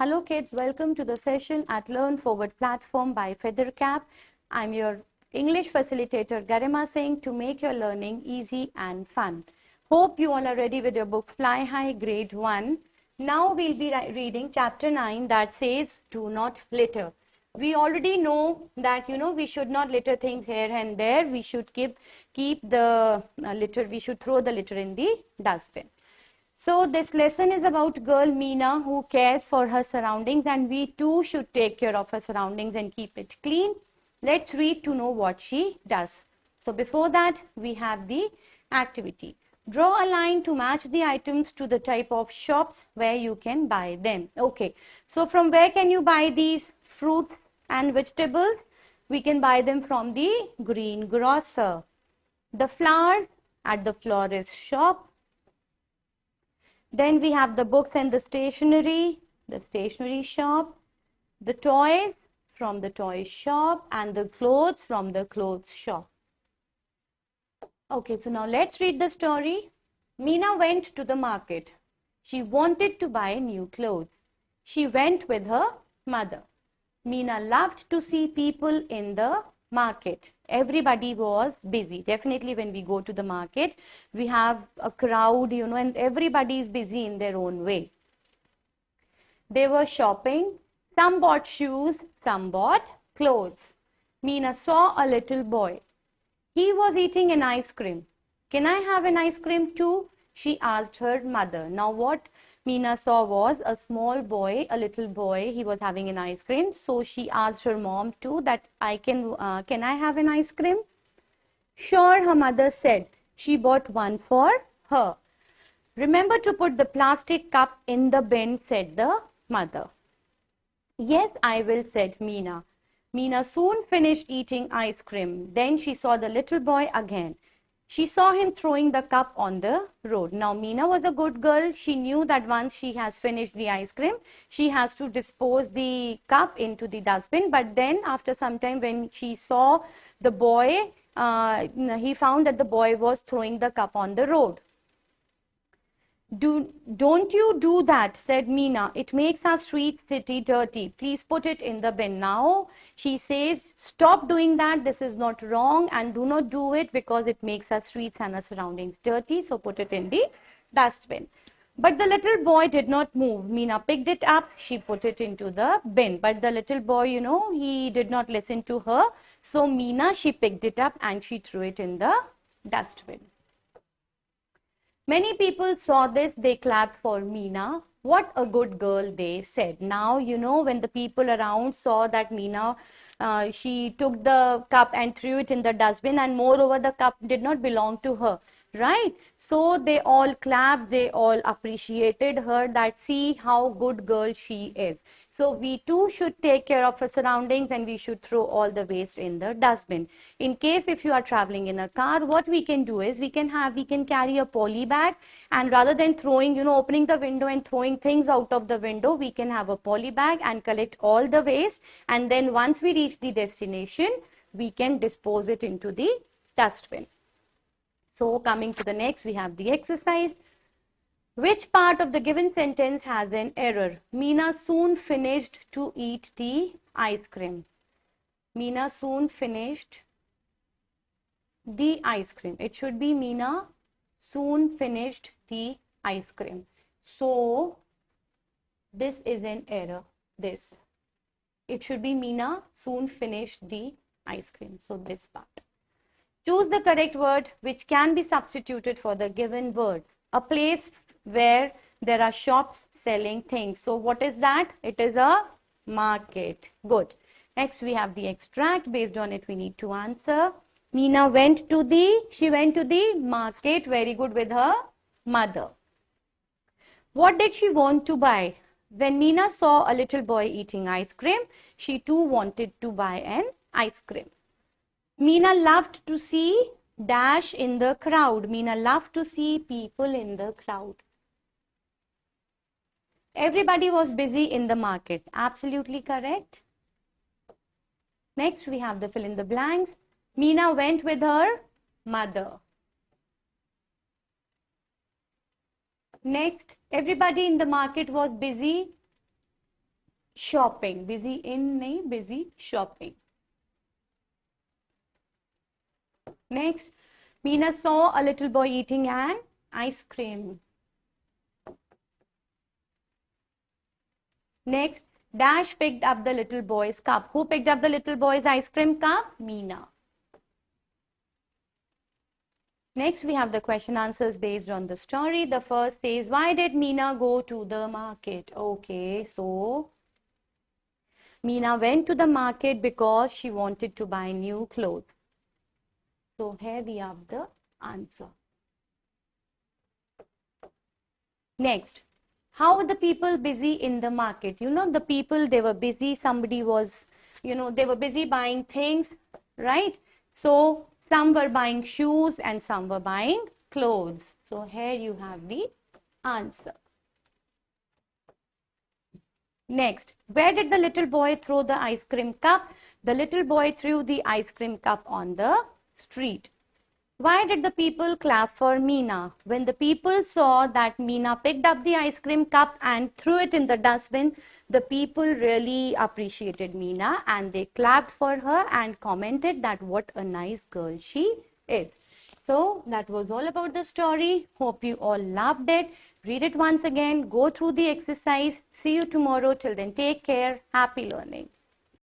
Hello kids, welcome to the session at Learn Forward platform by Feathercap. I'm your English facilitator Garima Singh to make your learning easy and fun. Hope you all are ready with your book Fly High Grade 1. Now we'll be reading chapter 9 that says do not litter. We already know that we should not litter things here and there. We should keep the litter, we should throw the litter in the dustbin. So this lesson is about girl Meena who cares for her surroundings, and we too should take care of her surroundings and keep it clean. Let's read to know what she does. So before that, we have the activity. Draw a line to match the items to the type of shops where you can buy them. Okay, so from where can you buy these fruits and vegetables? We can buy them from the greengrocer. The flowers at the florist shop. Then we have the books and the stationery shop, the toys from the toy shop, and the clothes from the clothes shop. Okay, so now let's read the story. Meena went to the market. She wanted to buy new clothes. She went with her mother. Meena loved to see people in the market. Everybody was busy. Definitely when we go to the market, we have a crowd, and everybody is busy in their own way. They were shopping. Some bought shoes, some bought clothes. Meena saw a little boy. He was eating an ice cream. Can I have an ice cream too? She asked her mother. Now what Meena saw was a small boy, a little boy. He was having an ice cream. So she asked her mom too that can I have an ice cream? Sure, her mother said. She bought one for her. Remember to put the plastic cup in the bin, said the mother. Yes, I will, said Meena. Meena soon finished eating ice cream. Then she saw the little boy again. She saw him throwing the cup on the road. Now, Meena was a good girl. She knew that once she has finished the ice cream, she has to dispose the cup into the dustbin. But then after some time when she saw the boy, he found that the boy was throwing the cup on the road. Don't you do that, said Meena. It makes our street city dirty. Please put it in the bin. Now she says, stop doing that. This is not wrong, and do not do it because it makes our streets and our surroundings dirty. So put it in the dustbin. But the little boy did not move. Meena picked it up. She put it into the bin. But the little boy, he did not listen to her. So Meena, she picked it up and she threw it in the dustbin. Many people saw this, they clapped for Meena. What a good girl, they said. Now, when the people around saw that Meena, she took the cup and threw it in the dustbin, and moreover, the cup did not belong to her, right? So they all clapped, they all appreciated her, that see how good girl she is. So we too should take care of our surroundings, and we should throw all the waste in the dustbin. In case if you are traveling in a car, what we can do is we can carry a poly bag, and rather than throwing, opening the window and throwing things out of the window, we can have a poly bag and collect all the waste, and then once we reach the destination, we can dispose it into the dustbin. So coming to the next, we have the exercise. Which part of the given sentence has an error? Meena soon finished to eat the ice cream. Meena soon finished the ice cream. It should be Meena soon finished the ice cream. So this is an error. It should be Meena soon finished the ice cream. So this part. Choose the correct word which can be substituted for the given words. A place where there are shops selling things. So what is that? It is a market. Good. Next we have the extract. Based on it we need to answer. Meena went to the market. Very good, with her mother. What did she want to buy? When Meena saw a little boy eating ice cream, she too wanted to buy an ice cream. Meena loved to see dash in the crowd. Meena loved to see people in the crowd. Everybody was busy in the market. Absolutely correct. Next, we have the fill in the blanks. Meena went with her mother. Next, everybody in the market was busy. Shopping. Busy in nahi, busy shopping. Next, Meena saw a little boy eating an ice cream. Next, Dash picked up the little boy's cup. Who picked up the little boy's ice cream cup? Meena. Next, we have the question answers based on the story. The first says, why did Meena go to the market? Okay, so Meena went to the market because she wanted to buy new clothes. So here we have the answer. Next, how were the people busy in the market? You know, the people, they were busy. Somebody was, they were busy buying things, right? So some were buying shoes and some were buying clothes. So here you have the answer. Next, where did the little boy throw the ice cream cup? The little boy threw the ice cream cup on the street. Why did the people clap for Meena? When the people saw that Meena picked up the ice cream cup and threw it in the dustbin, the people really appreciated Meena and they clapped for her and commented that what a nice girl she is. So that was all about the story. Hope you all loved it. Read it once again. Go through the exercise. See you tomorrow. Till then, take care. Happy learning.